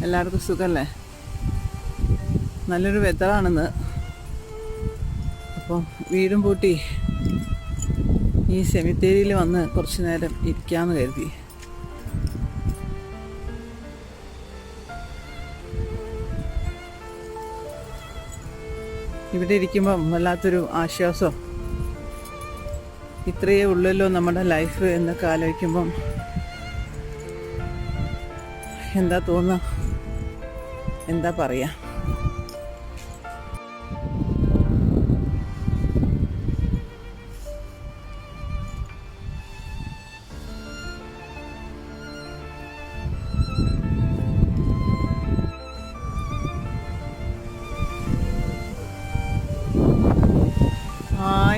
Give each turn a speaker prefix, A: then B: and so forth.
A: എല്ലാവർക്കും സുഖമല്ലേ? നല്ലൊരു വെതറാണെന്ന്. അപ്പോൾ വീടും പൂട്ടി ഈ സെമിത്തേരിയിൽ വന്ന് കുറച്ച് നേരം ഇരിക്കാമെന്ന് കരുതി. ഇവിടെ ഇരിക്കുമ്പം വല്ലാത്തൊരു ആശ്വാസം. ഇത്രയേ ഉള്ളല്ലോ നമ്മുടെ ലൈഫ് എന്നൊക്കെ ആലോചിക്കുമ്പം എന്താ തോന്നുക, എന്താ പറയുക.